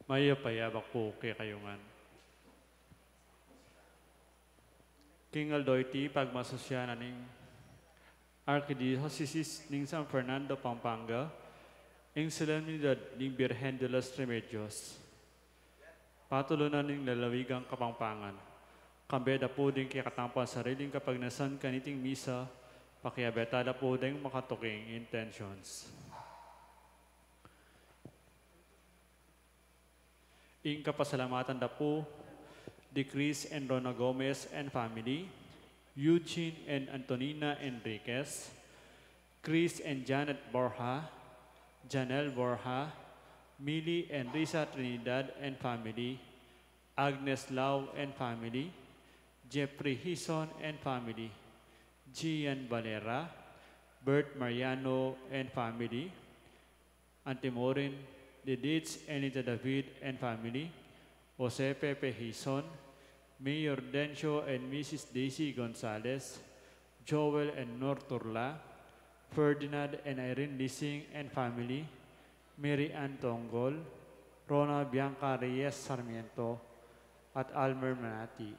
Maya payabak po kayungan. King Aldoyti pagmasosya na ning Archdiocese ning San Fernando, Pampanga, ing solemnidad ning Birhen de los Remedios. Patulunan ning lalawigang Kapampangan. Kambeda po din kaya katampan sariling kapag nasan kaniting misa, pakiabetada po din makatuking intentions. Ing kapasalamatan da po, the Chris and Rona Gomez and family, Eugene and Antonina Enriquez, Chris and Janet Borja, Janelle Borja, Millie and Risa Trinidad and family, Agnes Lau and family, Jeffrey Hison and family, Gian Valera, Bert Mariano and family, Antimorin, Diditz Anita David and family, Jose Pepe Hison, Mayor Dencio and Mrs. Daisy Gonzalez, Joel and Norturla, Ferdinand and Irene Lissing and family, Mary Ann Tongol, Rona Bianca Reyes Sarmiento, at Almer Manati.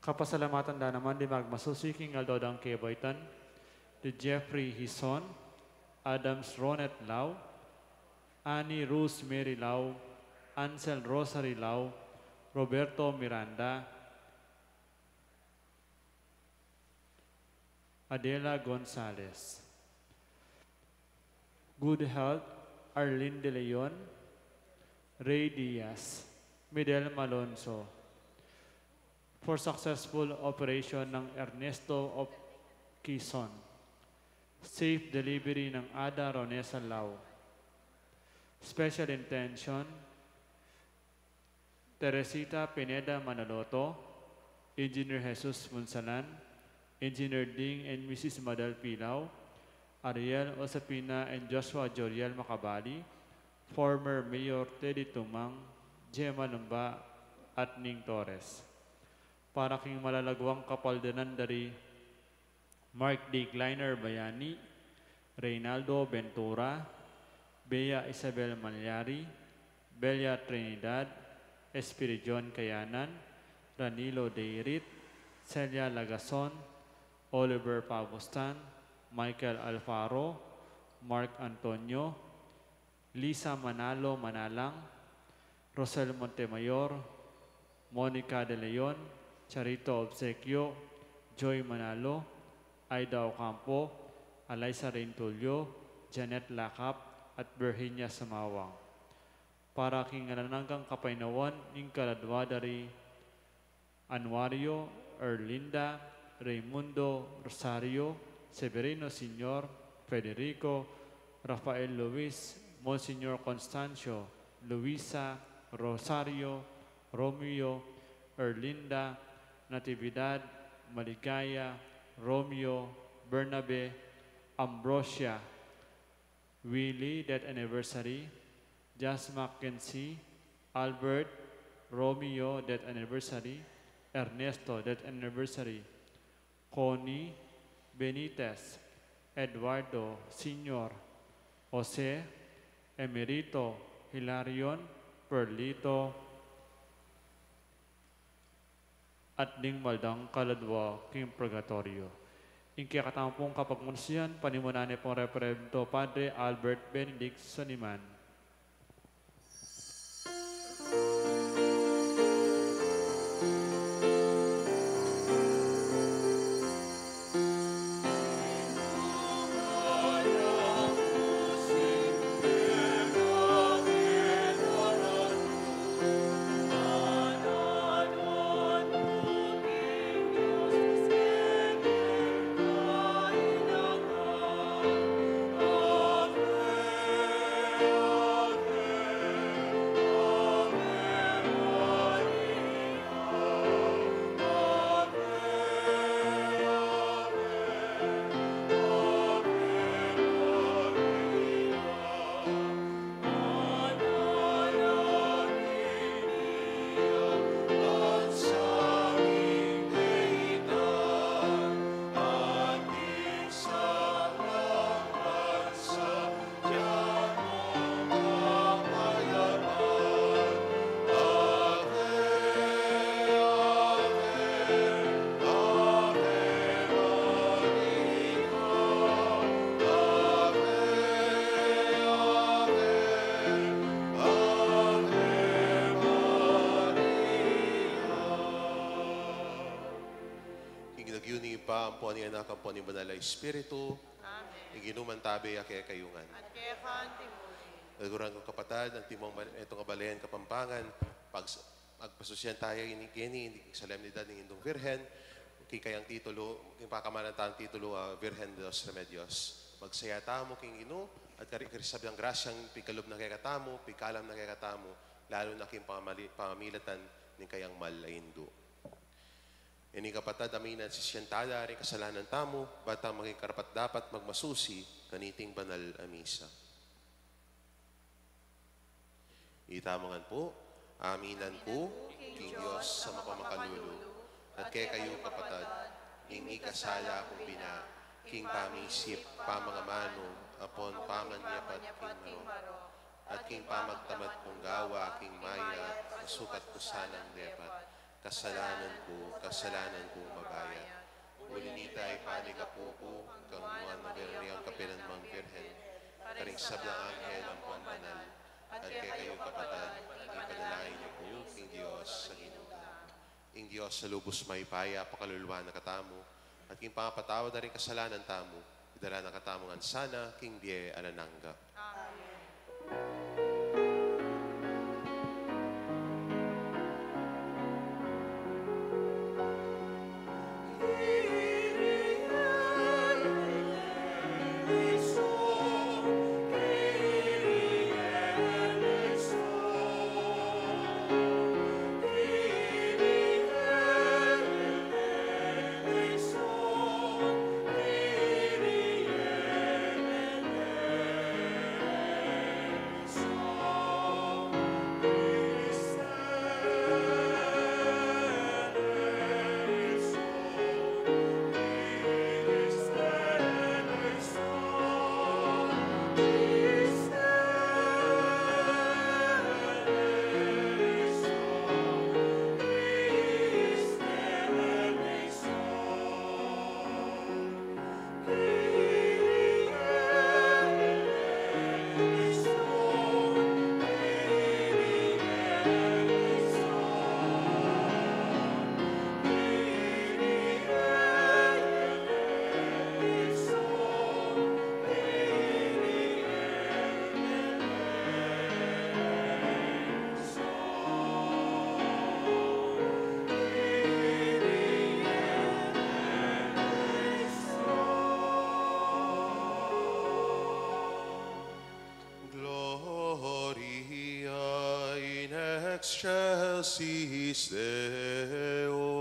Kapasalamatan da naman di magmasusiking aldodang Keboytan, di Jeffrey Hison, Adams Ronet Lau, Annie Rose Mary Lau, Ansel Rosary Lau, Roberto Miranda, Adela Gonzalez. Good health, Arlene De Leon, Ray Diaz, Midel Malonzo. For successful operation ng Ernesto of Quezon. Safe delivery ng Ada Ronesa Lau. Special intention, Teresita Pineda Manaloto, Engineer Jesus Munsalan, Engineer Ding and Mrs. Madal Pilaw, Ariel Osapina and Joshua Joriel Macabali, former Mayor Teddy Tumang, Gemma Lumba, at Ning Torres. Para king malalagwang kapaldanan dari Mark D. Kleiner Bayani, Reynaldo Ventura, Bea Isabel Malyari, Belia Trinidad, Espiridion Kayanan, Ranilo Deirit, Celia Lagason, Oliver Pavostan, Michael Alfaro, Mark Antonio, Lisa Manalo Manalang, Rosel Montemayor, Monica De Leon, Charito Obsequio, Joy Manalo, Aida Ocampo, Alaysa Rentulio, Janet Lakap, at Virginia Samawang. Para king nananggang kapainawan ning kaladwa dari Anwario, Erlinda, Raimundo, Rosario, Severino Sr., Federico, Rafael Luis, Monsignor Constancio, Luisa, Rosario, Romeo, Erlinda, Natividad, Maligaya, Romeo, Bernabe, Ambrosia, Willie, that anniversary, Jas Mackenzie, Albert, Romeo, that anniversary, Ernesto, that anniversary, Connie, Benitez, Eduardo, Senior, Jose, Emerito, Hilarion, Perlito, at Ding Maldang Kaladwa, King Purgatorio. Ingkaya katampong kapagmunsiyan, panimunani pong Reverendo Padre Albert Benedict Soniman. Amen. Ama, ang po ni Anak, ang po ni Banal na Espiritu, Amen. iginuman tabi, kaya kayungan. At kaya kantimuli. Nagurang kong kapatid, ang timong itong kabalayan Kapampangan, agpasusyan tayo inikini, sa solemnidad ng Indong Virhen, kayang titulo, king pakamanan tayong titulo, Virgen de los Remedios. Magsaya tamo king ino, at karikrisab ng grasyang pikalob na kaya katamo, pikalam na kaya katamo, lalo na king pamamilatan ng kayang malayindo. Ini kapatid, aminan si siyantada, rin kasalanan tamo, batang maging karapat dapat magmasusi, kaniting banal amisa. Itamangan po, aminan ko, King Diyos sa mapamakalulu, at kaya kayo kapatid, ing ikasala akong bina, king pamisip, pamangamano, apon pamanyapat king maro, at king pamagtamad kong gawa, king maya, masukat ko sanang depat, kasalanan kong mabayat. Ulinita ay panikapuko, kang mga nagariyang kapilan mang Virhen, karingsab ng anghel ang pambanal, at kaya kayo kapatid, ipanalangin niyo po, King Diyos sa Ginoo. King Diyos sa lubos may paya, pakaluluwa na katamo, at king pangapatawad na rin kasalanan tamo, idala na katamongan sana, King Bie Alananga. Excelsis Deo.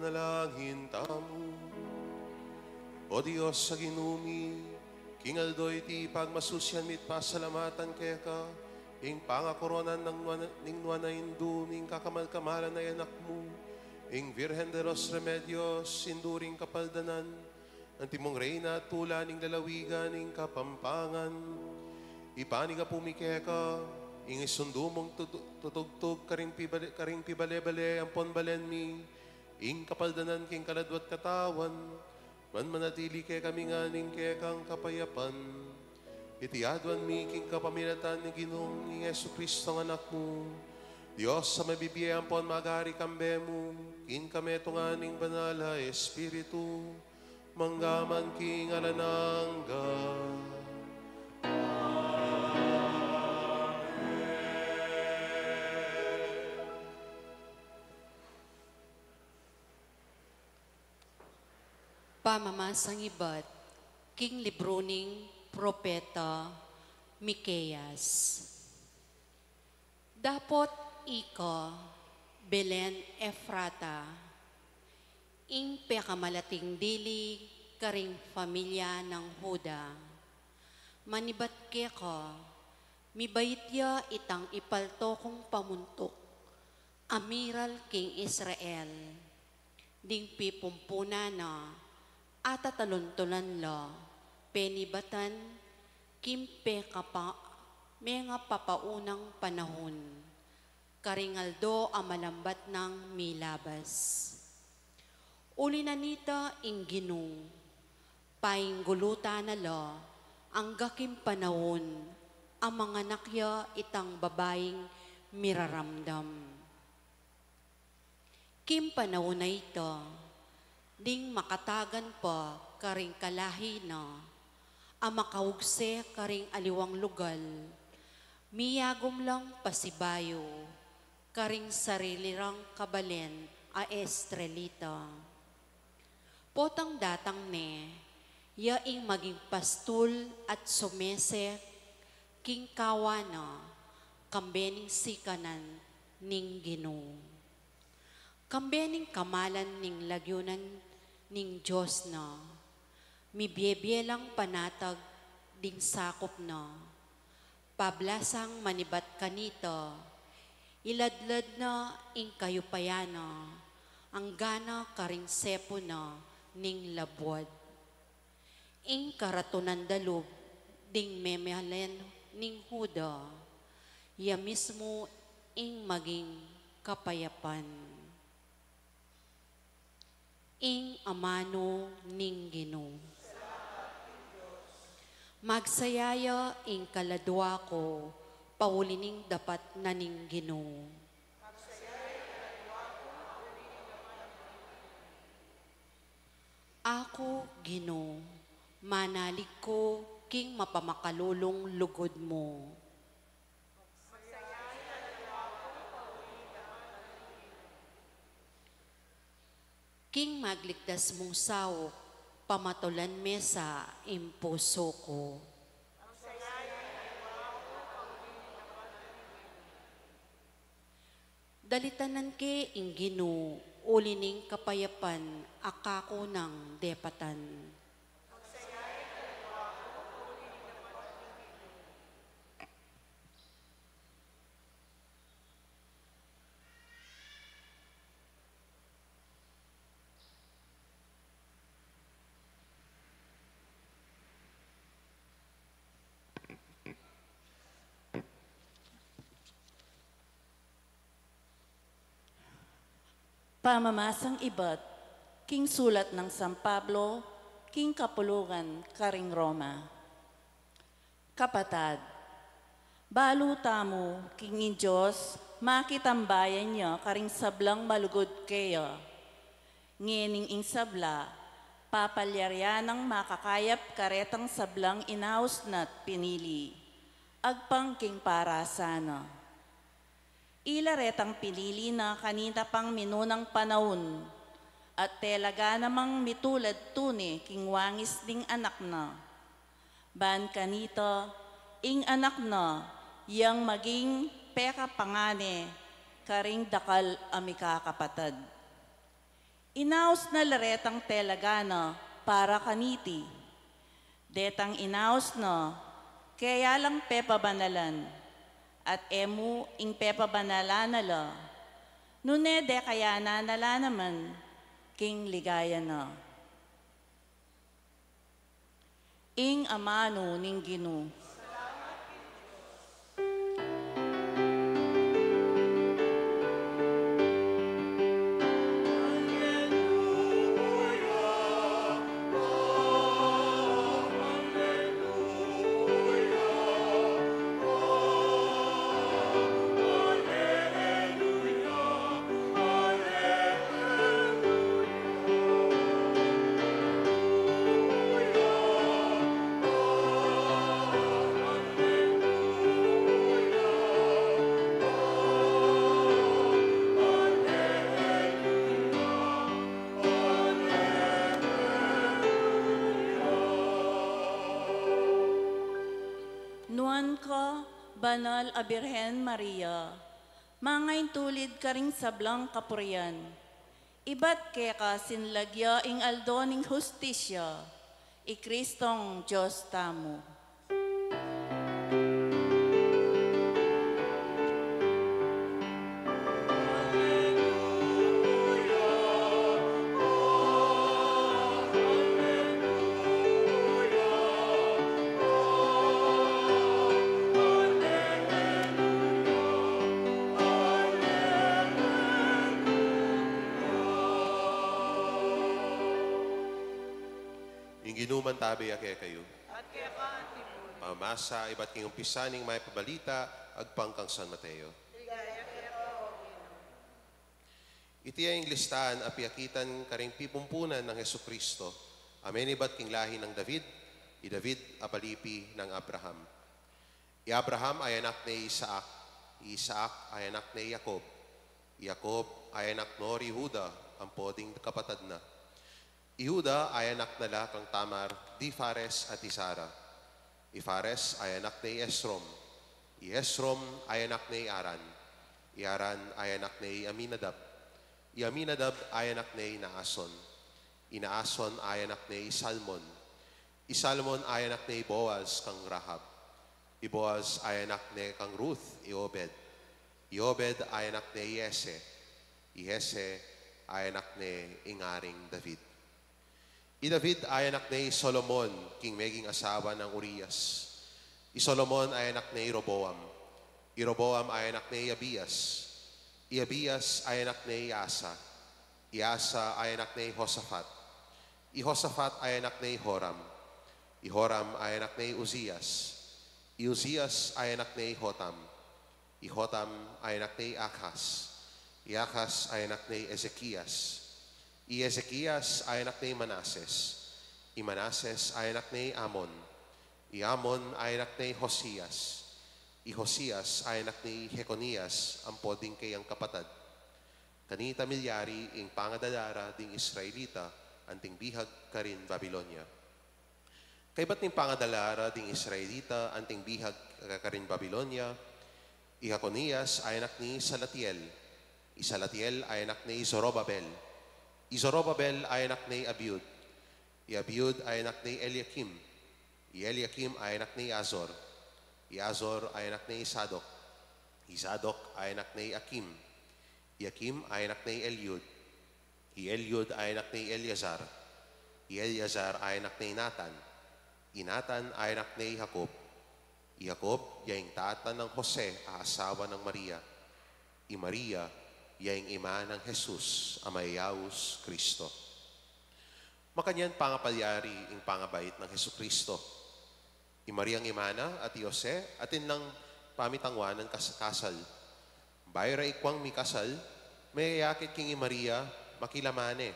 panalangin tamo. O Diyos sa ginumi, kingaldoy ti pagmasusyan mit pasalamatan kaya ka, ing pangakoronan ning nuana indu, ning kakamal-kamalan na anak mo, ing Virgen de los Remedios, sinduring kapaldanan, antimong reyna tula ning lalawigan, ning kapampangan, ipaniga pumikeka, ing isundumong tutugtog karing pibale-bale, ampon balenmi, ing kapaldanan king kaladwat katawan, man manatili kay kami nga ning kay kang kapayapan. Itiadwan mi king kapamilatan ni Ginong ni Yesu Kristo ng anak mo. Diyos sa mabibiyayang pon magari kambe mo, kin kami nga ning banala Espiritu, manggaman king alanangga. Pamamasang ibat, king libruning propeta Miqueas. Dapot ika, Belen Efrata, ing pekamalating dili karing pamilya ng Huda. Manibat ke ka, mibayitya itang ipalto kong pamuntok, amiral king Israel, ding pipumpuna na, atataluntulan la, penibatan, kimpe kapa, mga papaunang panahon, karingaldo amalambat ng milabas. Uli na nita ingginu, paingguluta na la, ang gakim panahon, ang mga nakya itang babaeng miraramdam. Kim panahon na ito, ding makatagan pa karing kalahi na, ang makahugse karing aliwang lugal, miyagom lang pasibayo, karing sarilirang kabalen a estrelita. Potang datang ne, yaing maging pastul at sumese, king kawana, kambening sikanan ning Ginoo. Kambening kamalan ning lagyunan ning Diyos na, mibiyebyelang panatag ding sakop na, pablasang manibat kanito, iladlad na ing kayupayana, ang gana karing sepo na ning labwad. Ing karatunan dalub, ding memehalen ning Huda, ya mismo ing maging kapayapan. Ing amano ning Ginoo. Magsayaya ing kaladwa ko, paulining dapat na ning Ginoo. Ako, Ginoo, manalig ko king mapamakalulong lugod mo. King magligtas mong sawok, pamatulan mesa impuso ko. Dalitanan ke ing Ginoo, ulining kapayapan, akako ng depatan. Pamamasang ibat, king sulat ng San Pablo, king kapulungan, karing Roma. Kapatad, baluta mo, king Diyos, makitambayan niya, karing sablang malugod kaya. Ngening ing sabla, papalyaryan ng makakayap karetang sablang inaus na't pinili. Agpang king para sana. Ilaretang pinili na kanita pang minunang panahon, at telaga namang mitulad tuni king wangis ding anak na. Ban kanita, ing anak na, yang maging peka pangane, karing dakal amika kapatad. Inaos na laretang telagana para kaniti. Detang inaos no, kaya lang pepabanalan. At emu ing pepabanalanala. Nune de kaya nanala naman, king ligaya na. Ing amano ning Ginu. Nuan ka, Banal a Birhen Maria, mangain tulid ka ring sablang kapurian. Ibat ke ka sinlagya ing aldo ning hustisya, i Kristong Diyos tamo. Yung ginuman tabi ake kayo. At kaya ka, Timon. Mamasa, iba't kayong pisaning may pabalita, agpang kang San Mateo. Ligaya kaya ka, O Ginoo. Iti ay listahan apiakitan karing pipumpunan ng Heso Kristo. Amen iba't king lahi ng David, i David apalipi ng Abraham. I Abraham ay anak ni Isaac, i Isaac ay anak ni Jacob. Jacob ay anak no Yehuda, ang poding kapatad na. Yehuda ay anak nala kang Tamar, di Fares at Isara. I Fares ay anak ni Esrom. I Esrom ay anak ni Aran. I Aran ay anak ni Aminadab. I Aminadab ay anak ni Naason. I Naason ay anak ni Salmon. I Salmon ay anak ni Boaz kang Rahab. I Boaz ay anak ni kang Ruth, i Obed. I Obed ay anak ni Yese. I Yese ay anak ni Ingaring David. I David ay anak ni Solomon, king meging asawa ng Urias. I Solomon ay anak ni Roboam. I Roboam ay anak ni Abias. I Abias ay anak ni Asa. I Asa ay anak ni Josaphat. I Josaphat ay anak ni Horam. I Horam ay anak ni Uzias. I Uzias ay anak ni Hotam. I Hotam ay anak ni Akas. I Akas ay anak ni Ezekias. I Ezekias ay anak ni Manases. I Manases ay anak ni Amon. I Amon ay anak ni Hosias. I Hosias ay anak ni Jeconias, ang poding kayang kapatad. Kanita milyari ing pangadalara ding Israelita, anting bihag karin Babilonia. Kay ba't ning pangadalara ding Israelita, anting bihag karin Babilonia, I Jeconias ay anak ni Salatiel. I Salatiel ay anak ni Zorobabel. I Zorobabel ay anak ni Abiud. I Abiud ay anak ni Eliakim. I Eliakim ay anak ni Azor. I Azor ay anak ni Sadok. I Sadok ay anak ni Akim. I Akim ay anak ni Eliud. I Eliud ay anak ni Eleazar. I Eleazar ay anak ni Nathan. I Nathan ay anak ni Jacob. I Jacob, yaing tatan ng Jose, asawa ng Maria. I Maria, yaing ima ng Jesus, amayaus Kristo. Makanyan pangapalyari ing pangabait ng Heso Kristo. I Mariang imana at i Jose, atin lang pamitangwanan kasal. Bayra ikwang mi kasal, may yakit king i Maria, makilamane.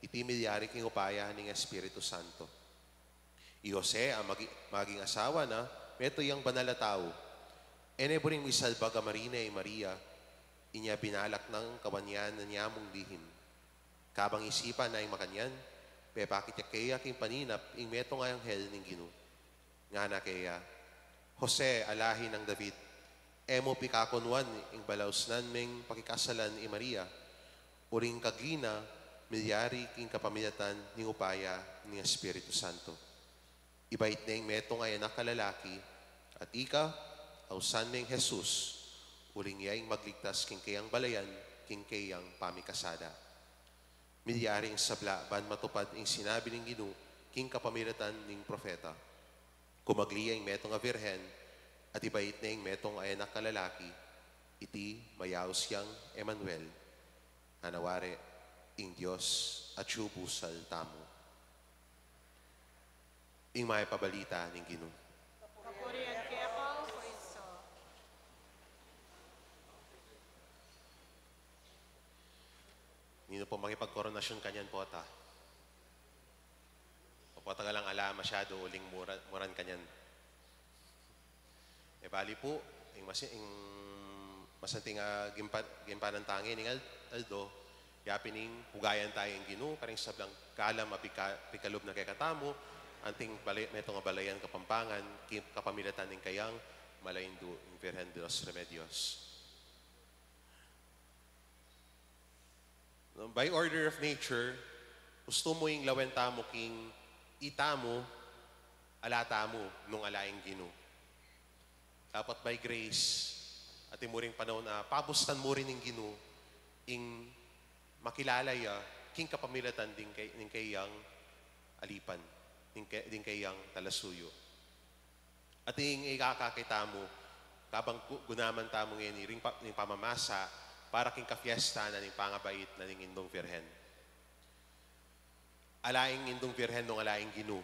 Iti milyari king upaya ng Espiritu Santo. I Jose, ang maging asawa na, meto yung banal na tao. Eneboring misalbaga marina i Maria, inya binalak ng kawanyan na niya mong lihim. Kabang isipan na yung makanyan, pe bakit kaya king paninap, ing metong ayang hel ning Ginu. Nga na kaya, Jose, alahi ng David, emo pikakonwan, ing balausnan ming pakikasalan i Maria, uring kagina, milyari king kapamilatan ning upaya ning Espiritu Santo. Ibait na yung metong ay anak kalalaki, at ika, ausan na yung Jesus, uling yaing magligtas king kayang balayan, king kayang pamikasada. Milyaring sabla, ban matupad yung sinabi ng Ginoo, king kapamilatan ning propeta. Kumagli yung metong a virhen, at ibait na yung metong ay anak kalalaki, iti mayaos yang Emmanuel, anaware, ing Diyos at busal tamo. Ing may pabalita ng Ginoo. Papurihan kaya ko, Kristo. Nino po makipagkoronasyon kanyan po ta. O po lang ala masyado uling muran kanyan. E bali po, ing masanting gimpanan tangi ning Aldo, yapining hugayan tayo ang Ginoo, karing sablang kalam apikalob na kay katamo, anting metong balayan kapampangan, kapamilatan ning kayang malaindu ing Virgen de los Remedios. By order of nature, gusto mo yung lawenta mo king itamo, alata mo nung alaing Ginoo. Dapat by grace, at mo rin panahon na pabustan mo rin ng Ginoo, ing makilala ya, king kapamilatan din kayang alipan, din kayang talasuyo. At ing ikakakita mo, kabang gunaman tamo ngayon, ring pamamasa, para king kafiesta na ning pangabait na ning Indong Virhen. Alaing Indong Virhen nung alaing Ginoo.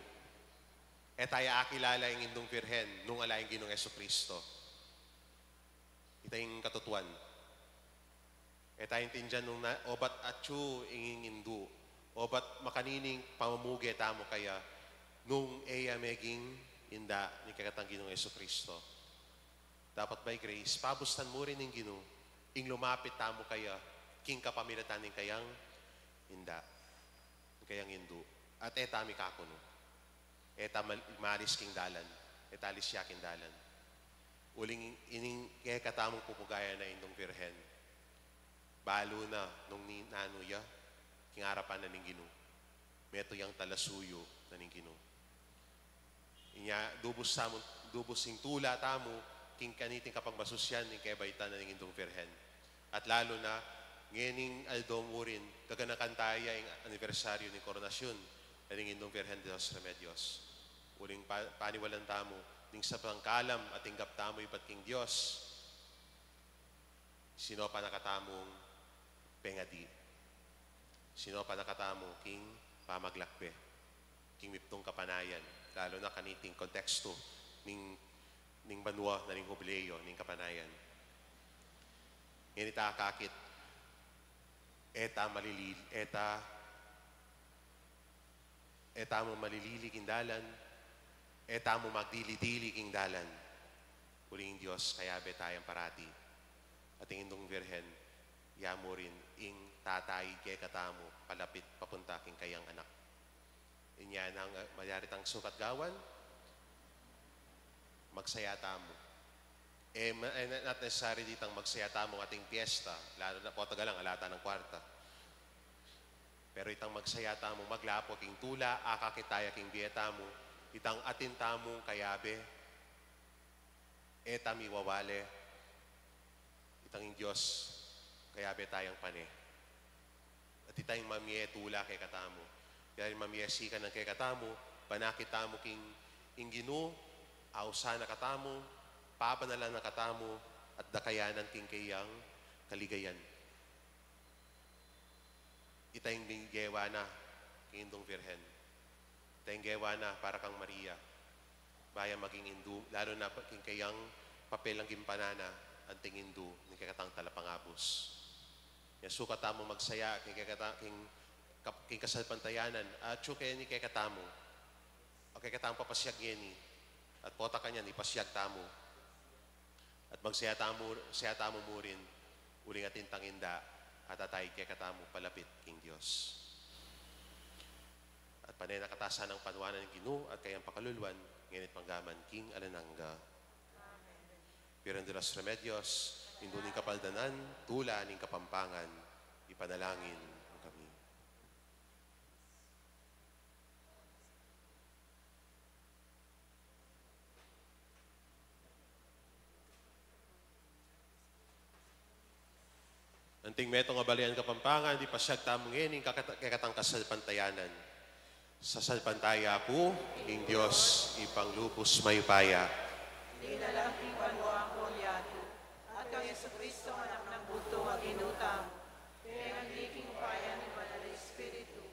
E tayo akilala yung Indong Virhen nung alaing Ginoong Jesucristo. Ito yung katutuan. E tayo tindihan nung obat atsu inging Indu. Obat makanining pamamugi tamo kaya nung eya meging inda ni kakatang Ginoong Jesucristo. Dapat by grace, pabustan mo rin ng Ginoo. Ing lumapit tamo kaya, king kapamilatan ng kayang inda. Kayang Indu. At eta mi kakuno. Eta malis king dalan. Eta alis siya king dalan. Uling ining kaya katamong pupugaya na Indong Virhen. Balo na nung nanuya, king harapan na ning Ginoo. Meto yang talasuyo na ning Ginoo. Inya dubos sing tula tamo, king kaniting kapagmasusyan ning kebaitan na ning Indong Virhen. At lalo na ngayoning Aldong urin, kaganakan tayo yung anibersaryo ng koronasyon na ning Indong Virgen de los Remedios. Uling paniwalan tamo, ning sa pangkalam at tinggap tamo ipat king Diyos, sino pa nakatamong pengadi, sino pa nakatamo king pamaglakbe, king miptong kapanayan, lalo na kaniting konteksto ning banwa na ning jubileo, ning kapanayan. Ngayon itakakit, eta mo malilili king dalan, eta mo magdili-dili king dalan. Uling Diyos, kaya betayang parati. At ang Indong Virhen, yamo rin ing tatay kay katamo, palapit papunta king kayang anak. Inya nang mayaritang sukat gawan, magsaya tamo. Not necessary ditang magsaya tamo ating piyesta, lalo na po tagalang alata ng kwarta. Pero itang magsaya tamo, maglapo king tula, akakitaya king bieta mo, itang atin tamo kayabe, etami wawale, itang yung Diyos, kayabe tayang pane. At itang mamye tula kay katamo. Kaya mamye sika ng kay katamo, panakit tamo king Ginoo, ausa na katamo, papanalan na katamo, at dakayanan king kayang kaligayan. Itayong gewa na king Indong Virhen. Itayong gewa na para kang Maria. Baya maging Indu, lalo na king kayang papel ang gimpanana, anting Indu, ng kakatang talapangabos. Yan sukat tamo magsaya, king kasalpantayanan, at kaya ni kakatamo, o kakatamo papasyag yeni, at pota kanya ni pasyag tamo. At magsaya tamo mo rin, uling atin tanginda, at atay kay katamo palapit king Diyos. At panay nakatasa ng panwanan ng Ginoo at kayang pakaluluan, ngunit panggaman king Alananga. Virgen de los Remedios, Induning kapaldanan, tula ning kapampangan, ipanalangin kami. Anting metong abalian Kapampangan, di pasyag tamong ngayon, kakatang kasalpantayanan. Sa salpantaya po, ing Diyos, ipanglubos mayupaya. Di na lang tingwan mo ang kulyado. At kang Yesu-Kristo, anak ng buto, ang inutang. Kaya ang liking upaya ni Banal Espiritu.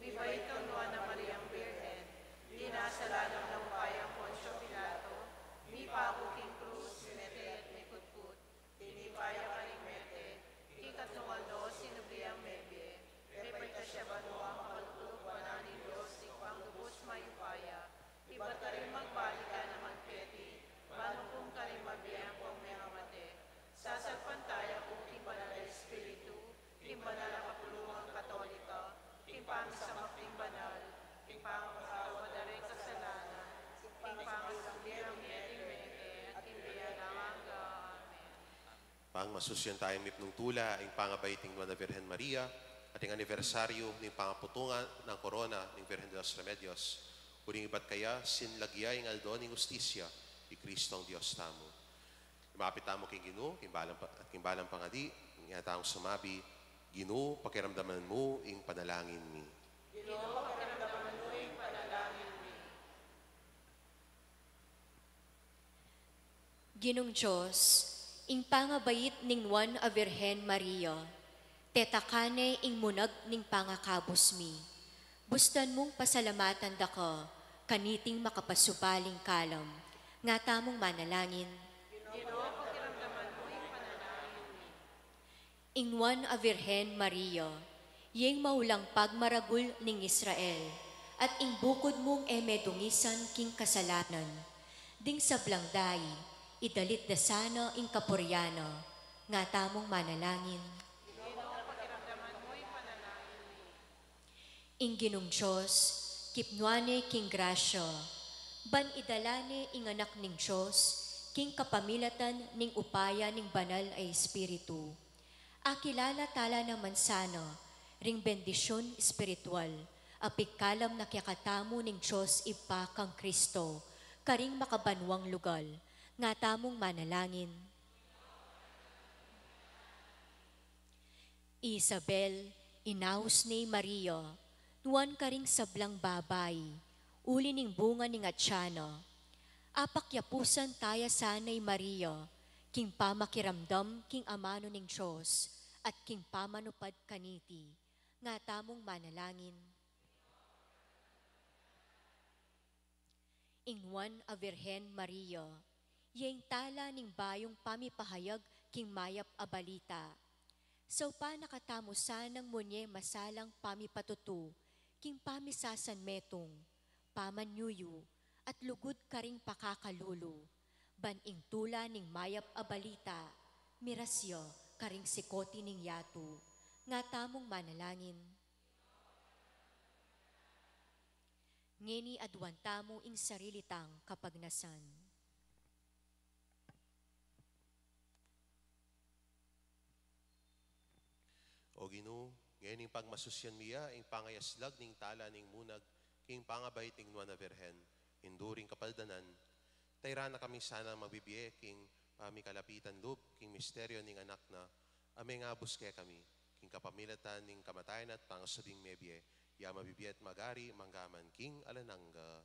Mi baitong luwa na Mariang Birhen. Di nasalanang ng upayang Poncio Pilato. Mi paku king cruz, mete at mi kutput. Di ni paya ka ring mete. King katungaldo, sinubiyang mebye. Repay ka siya banwa, makalutulog pa na ni Diyos. Ikpang lubos mayupaya. Iba't ka rin magbalik ka na magpeti. Manukong ka rin mabiyang kong may amate. Sasalpantaya kung Banal na Espiritu. Banal na kapulungan Katolika. Pangsamang banal. Pangkawa na rin kasalanan. Pangsamang mete at imbiyananga. Amen. Pang masusyan tayong mipnong tula, ang pangabaiting Nuana Virgen Maria, at ang anibersaryo ng pangaputungan ng korona ng Virgen de los Remedios. Uling iba't kaya, sinlagya ang aldo ng justisya, i Kristo ang Diyos tamo. Lumapit tamo king Ginoo, kimbalang pangadi, ng ihatang sumabi, Ginoo, pakiramdaman mo ing panalangin mi. Ginoo, pakiramdaman mo yung panalangin mi. Ginong Diyos, ing pangabayit ning Nuan a Virgen Maria, tetakane ing munag ning pangakabos mi. Bustan mong pasalamatan daka, kaniting makapasubaling kalam, nga tamong manalangin. Ginoo, pakiramdaman mo yung panalangin mi. Ing Nuan a Virgen Maria, yeng maulang pagmaragul ning Israel, at ing bukod mong emedungisan king kasalanan, ding sablang dayi, idalit da sana ing kapuryana, nga tamong manalangin. Ing Ginong Diyos, kipnuane king grasya, ban idalane ing anak ning Diyos, king kapamilatan ning upaya ning banal ay Espiritu. Akilala tala naman sana, ring bendisyon espiritual, apikalam na kyakatamo ning Diyos ipa kang Kristo, karing makabanwang lugal, nga tamong manalangin. Isabel, inaus ni Maria, nuan karing sablang babay, uli ning bunga ning atyana. Apakyapusan taya sanay Maria, king pamakiramdam king amano ning Diyos, at king pamanupad kaniti, nga tamong manalangin. Ingwan a Virgen Maria, yeng tala ning bayong pamipahayag king mayap a balita. So pa nakatamusan ng munye masalang pamipatutu, king pamisasan metong, pamanyuyu, at lugod karing pakakalulu, baning tula ning mayap a balita, mirasyo karing sikoti ning yatu, nga tamong manalangin. Ngeni adwan tamo ing sarilitang kapagnasan. O Ginoo, ngayon ing pagmasusyan miya, ing pangayaslag ning tala ning munag, king pangabait ing Nuana Virgen, enduring kapaldanan, tayra na kami sana magbibiye, king kalapitan loob, king misteryo ning anak na, aming abos kaya kami, king kapamilatan ning kamatayan at pangasubing mebye, ya mabibiye at magari, manggaman, king alanangga.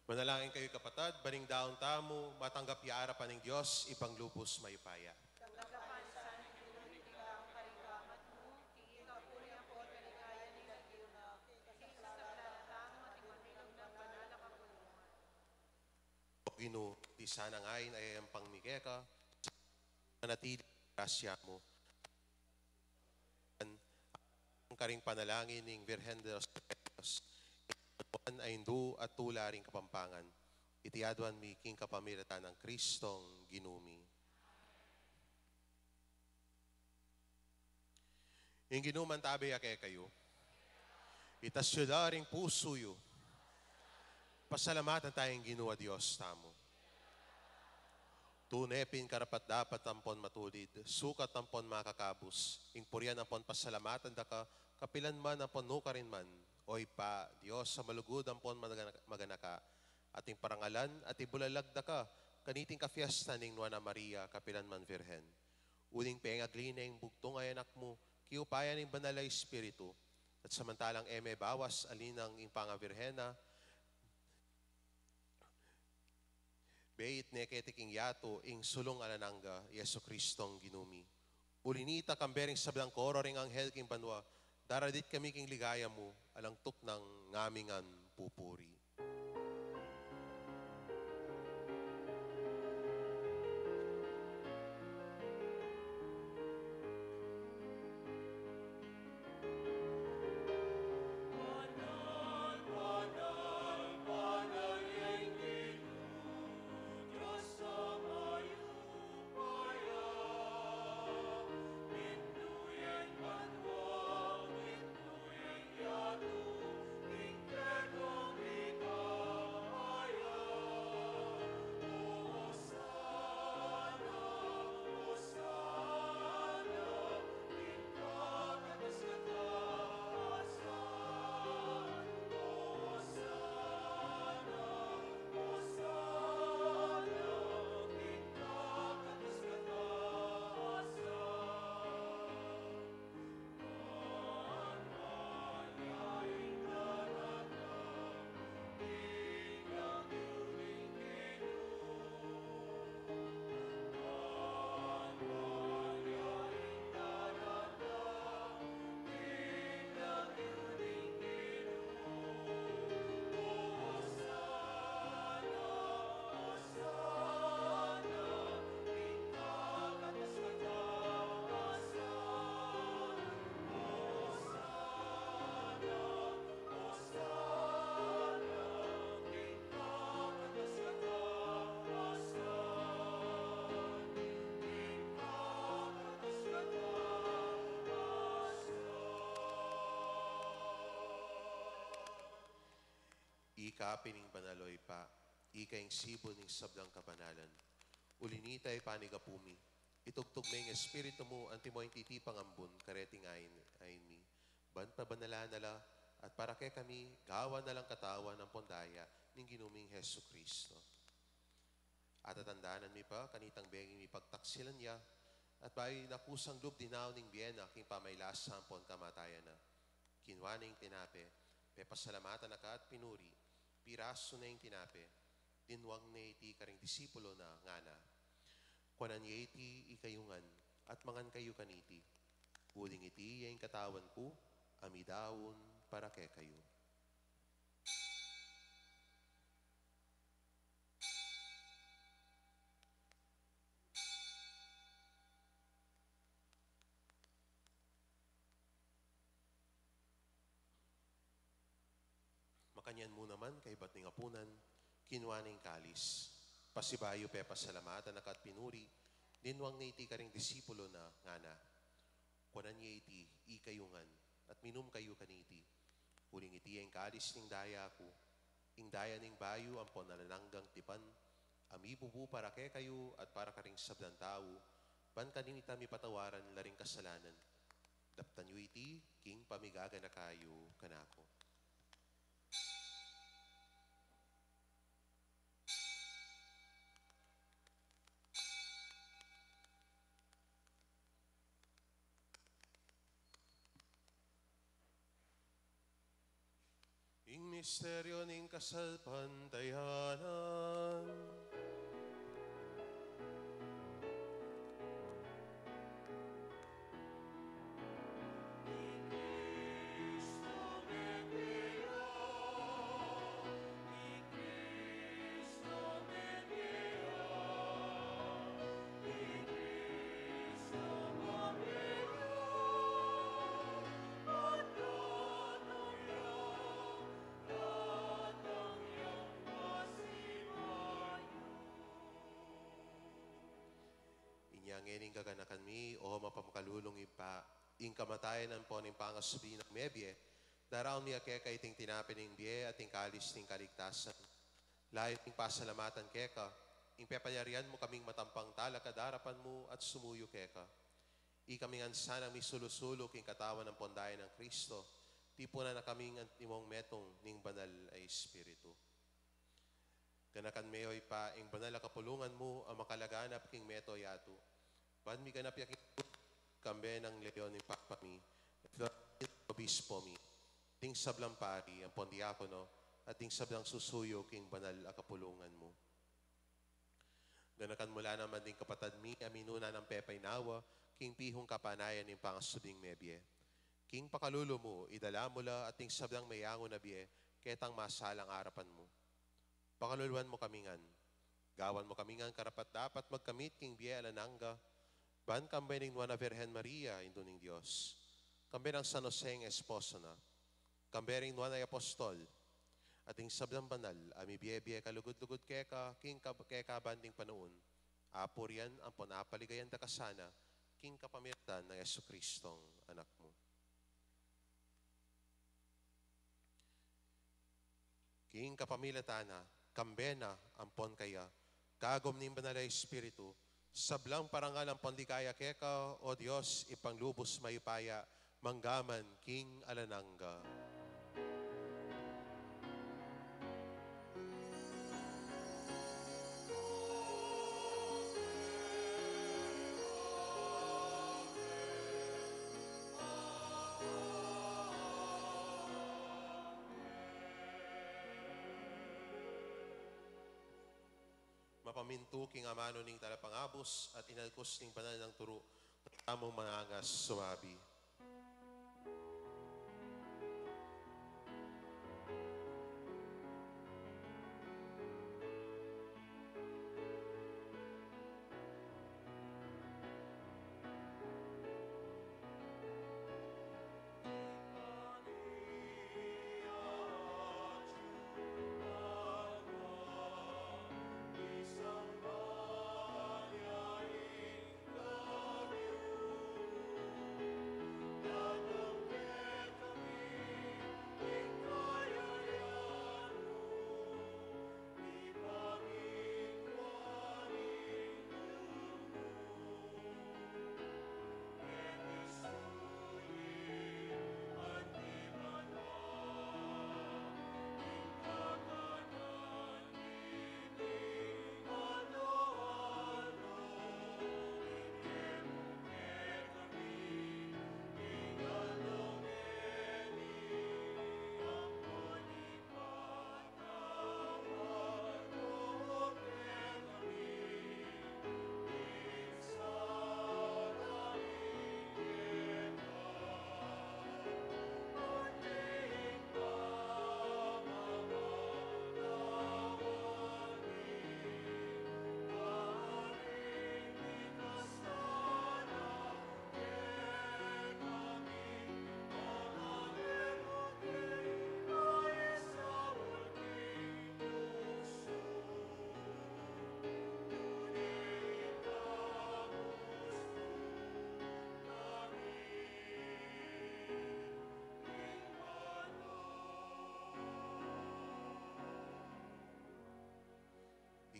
Manalangin kayo kapatad, baning daon tamo, matanggap yaarapan ng Diyos, ibang lubos mayupaya. Ginoo, di sana ngayon ay ang pangmigeka, manatili grasya mo. Ang karing panalangin ng Virgen de los Remedios, ay hindu at tularing kapampangan, itiadwan mi king kapamiratan ng Kristong ginumi. Yung ginuman tabi ake kayo, itasyodaring puso yu, pasalamatan tayong Ginoo Diyos tamo. Tunepin karapat dapat tampon matulid, sukat tampon makakabus, ingpuryan tampon pasalamatan da ka, kapilan man tampon nukarin man, oy pa, Diyos sa malugod tampon maganaka, ating parangalan at ibulalag da ka, kaniting kafiesta ning Nuana Maria, kapilan man Virgen. Uning pengaglineng bugtong ay anak mo, kiupayan ng banal na Espiritu, at samantalang eme bawas alinang ing pangavirhena, beit neketiking yato ing sulong alananga Yesu Kristong ginumi. Ulinita kambering sabdang koro ring anghel king banwa, daradit kami king ligaya mo, alang tuk ng ngamingan pupuri. Ikapining panaloy pa, ikaing sibo ning sabdang kabanalan. Ulinita ay panigapumi. Itugtog may espiritu mo, anti mo ang titipang ambun, kareting ayin mi. Ban pabanalan nala, at para kay kami, gawa na lang katawan ng pondaya ning ginuming Hesu Kristo. At tatandaanan mi pa, kanitang benging mi pagtaksilan niya, at bay nakusang lub dinaw ning biyena, king pamaylasang pon kamatayan na. Kinwaning tinape, pepasalamatan na ka at pinuri, piraso na yung tinape, dinwang na iti karing disipulo na ngana. Kuanan niya iti ikayungan, at mangan kayo kaniti. Uling iti yung katawan ko, amidawon para kay kayo. Makanyan mo naman kay ba't ning apunan, kinwaning kalis. Pasibayo pe pasalamatan na kat pinuri, dinwang na iti karing disipulo na ngana. Kuanan niya iti ikayungan, at minum kayo kaniti. Uling iti ang kalis ning daya ko, ing daya ning bayo ang ponalananggang tipan, amibubu para kay kayo at para karing sabdan tao, ban kaninita mi patawaran laring kasalanan. Daptan yu iti, king pamigaga na kayo kanako. Ing misteryo ning kasalpantayanan. Inyang ening gaganakan mi, o mapamakalulong ipa, ing kamatayan ang po ning pangasubi ng mebye, daraw niya keka iting tinapin ng biye at ing kalis ng kaligtasan. Lahat ing pasalamatan keka, ing pepayarian mo kaming matampang tala kadarapan mo at sumuyo keka. Ikaming ansanang misulusulok ing katawan ng pondayan ng Kristo, tipo na kaming imong metong ning banal ay Espiritu. Ganakan meyoy pa, ing banal na kapulungan mo ang makalaganap king meto yato. Ban mi ganap yakin kambe ng leon ni Papa mi, obispo mi, ting sablang pari, ang pondiakono, at ting sablang susuyo king banal a kapulungan mo. Ganakan mula naman ding kapatad mi, aminuna ng pepay nawa, king pihong kapanayan ng pangasuding mebye. King pakalulo mo, idala mula at ting sablang mayango na biye, ketang masalang arapan mo. Pakaluluan mo kamingan, gawan mo kamingan karapat dapat magkamit king biye alananga, ban kambay ning Nuana Virgen Maria, indo ning Diyos. Kambay ng San Jose ng esposo na. Kambay ring Nuana Apostol. Ating sablang banal, ami biye-biye kalugod-lugod keka, king keka banding panoon. Apor yan ang ponapaligayan da kasana, king kapamirtan ng Yesu-Kristong anak mo. King kapamilatana, kambena ang pon kaya, kagom ning banal na Espiritu, sablang parangal ang pandikaya keka, o Diyos, ipanglubos mayupaya, manggaman, king alananga. Mapamintu king amano ning talapangabos at inalkos ning banal ng turo, tamong manangas suwabi.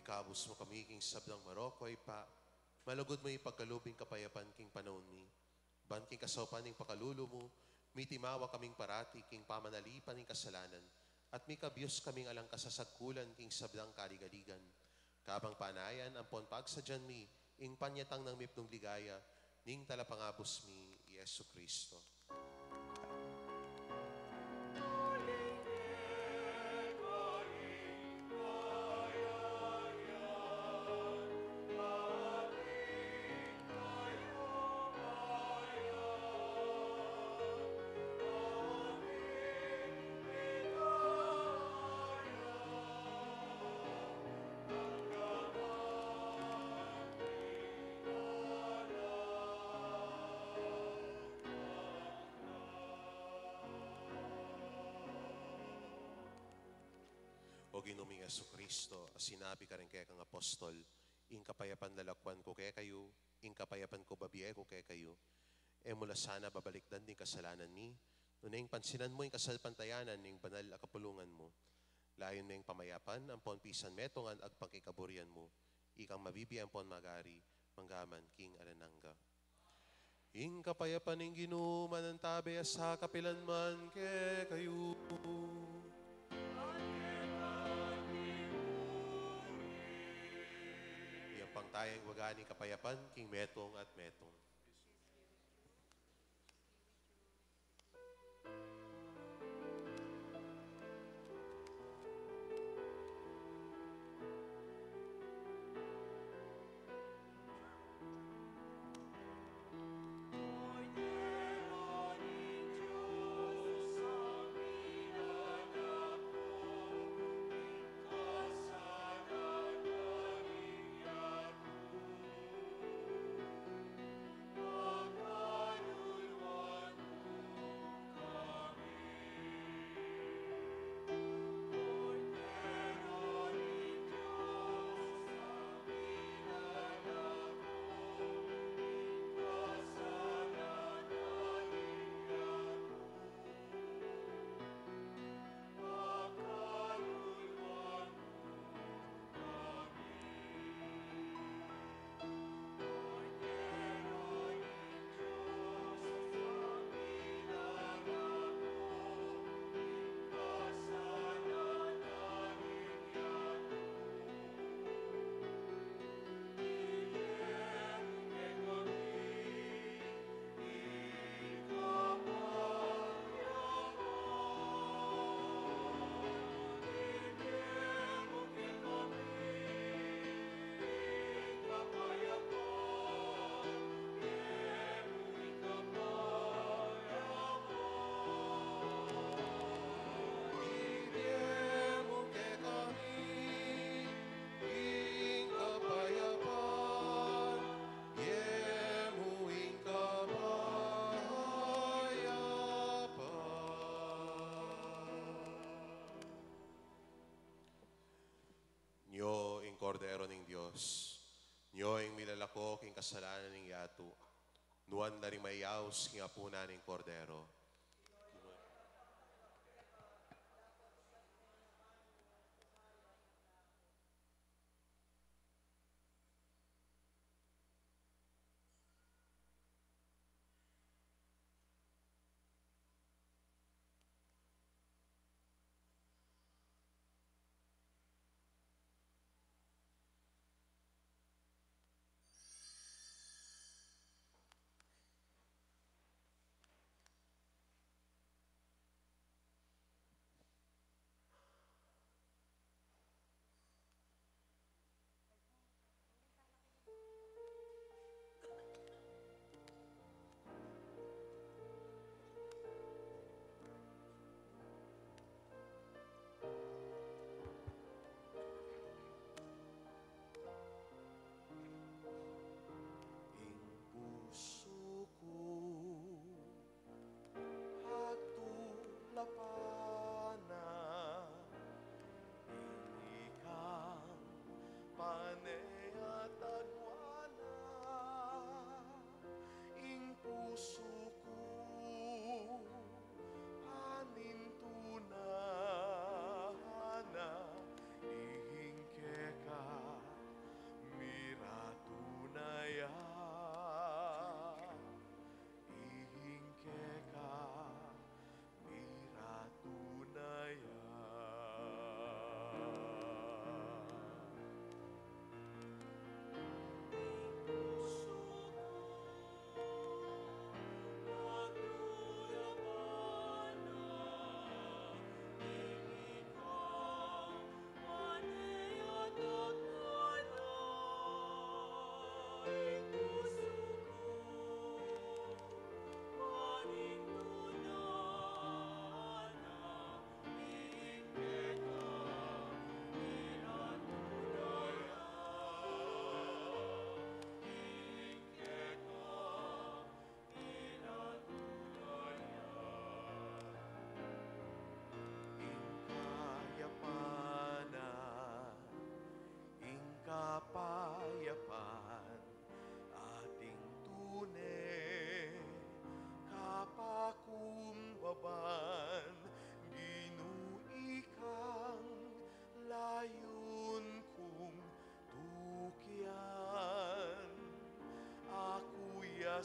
Ikabos mo kami king sablang Maroko ay pa, malugod mo ipagkalubing kapayapan king panahon mi. Ban king kasopan ning pakalulo mo, mitimawa kaming parati king pamanalipan ning kasalanan, at mi kabiyos kaming alang kasasagkulan king sablang kaligaligan. Kabang panayan, ampon pagsadyan mi, ing panyatang ng mipnong ligaya, ning talapangabos mi, Yesu Kristo. Ginoming Kristo, sinabi ka rin kaya kang apostol, ing kapayapan lalakwan ko kaya kayo, ing kapayapan ko babiye ko kaya kayo. E mula sana babalikdan din kasalanan ni, nung pansinan mo ing kasalpantayanan ning banal akapulungan mo. Layon na ing pamayapan, ang ponpisan metongan ag pangkikaburian mo, ikang mabibiyan pon magari, manggaman king alanangga. Ing kapayapan ing ginuman ng tabi sa kapilan man ke kayo. Iyang pangtayang waganing kapayapan, king metong at metong. Nyo ing kordero ning Dios, nyo ing milalako king kasalanan ning yatu, nuan na rin mayaws king apuna ning kordero.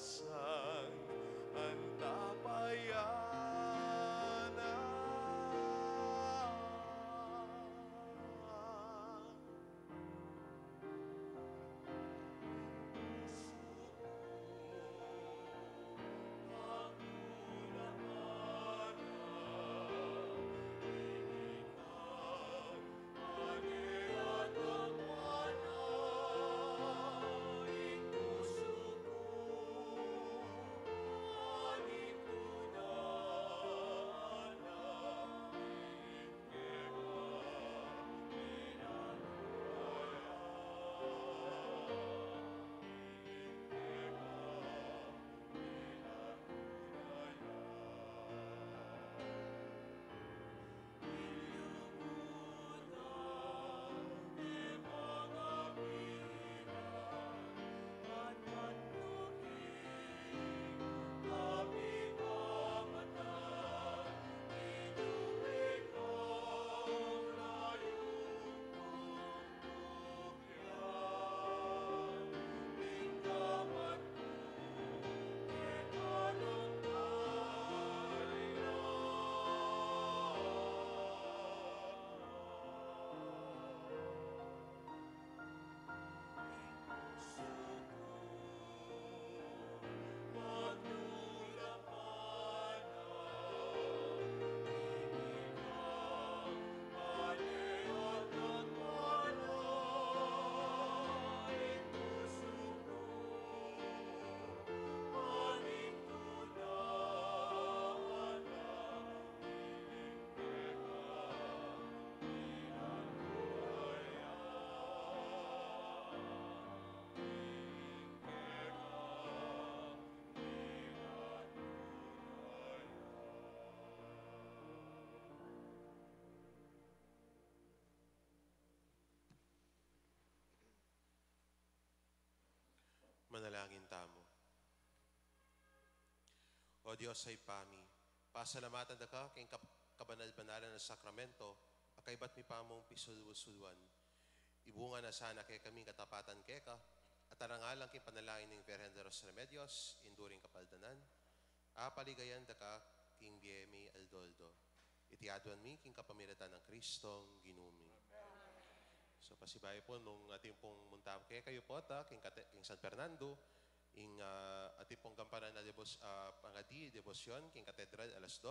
kaligtasan, ang tapayanan. Manalangin tamo. O Diyos ay pami, pasalamatan da ka kayong kabanal-banalan ng sakramento, akay ba't mi pamong pisulwan. Ibunga na sana kay kaming katapatan keka, at arangalang king panalangin ng Virgen de los Remedios, induring kapaldanan, paligayan da ka king Biemi Aldoldo. Itiaduan mi king kapamilatan ng Kristong ginuming. So pasibay po nung ating pong munta kaya kayo po king San Fernando ing ating pong gampanan na pangadi debosyon king katedral alas 2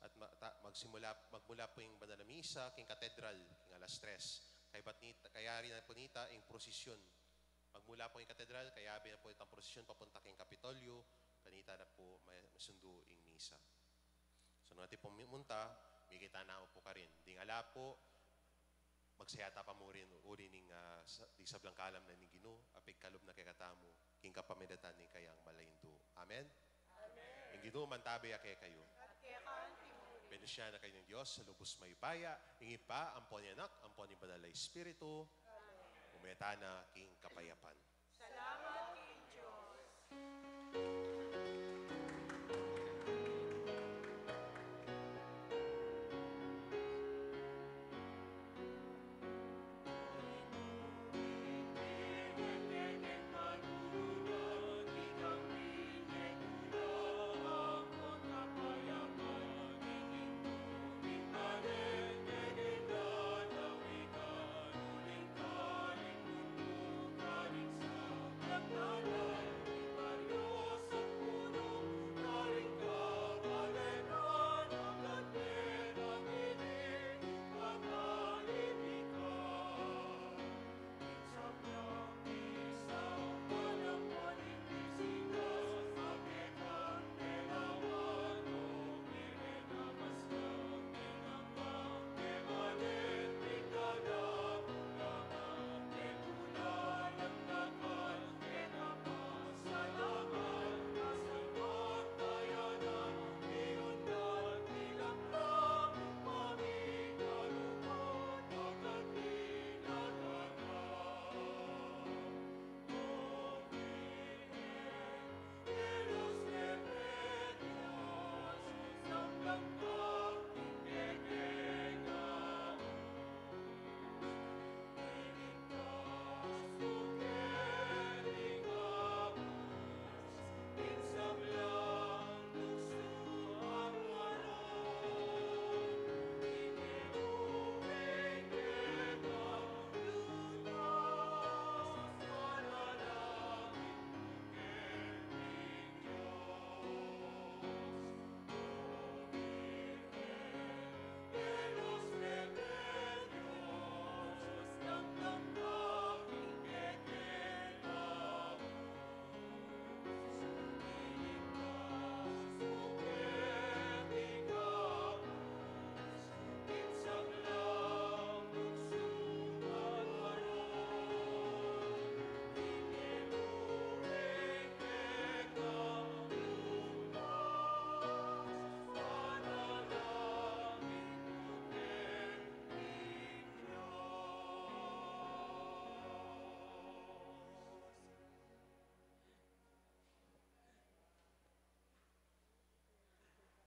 at magmula po yung banal na misa king katedral king alas 3. Kaya rin na po nita ing prosesyon. Magmula po yung katedral, kaya na po itang prosesyon papunta king Kapitolyo, kanita na po masundo ing misa. So nung ating pong munta, may kita na po ka rin. Ding ala po, magsayata pa mo rin uri ning di sa blangkalam na ni Ginoo apig kalob na kay katamo king kapamilatan ni kayang malainto. Amen. Amen. Ing Ginoo mantabi kay kayo. At kaya kaantimuri. Benusya na kayo ng Diyos sa lubos may paya. Ingi pa ampon ni anak, ampon ni banal na espiritu. Amen. Umetana king kapayapan.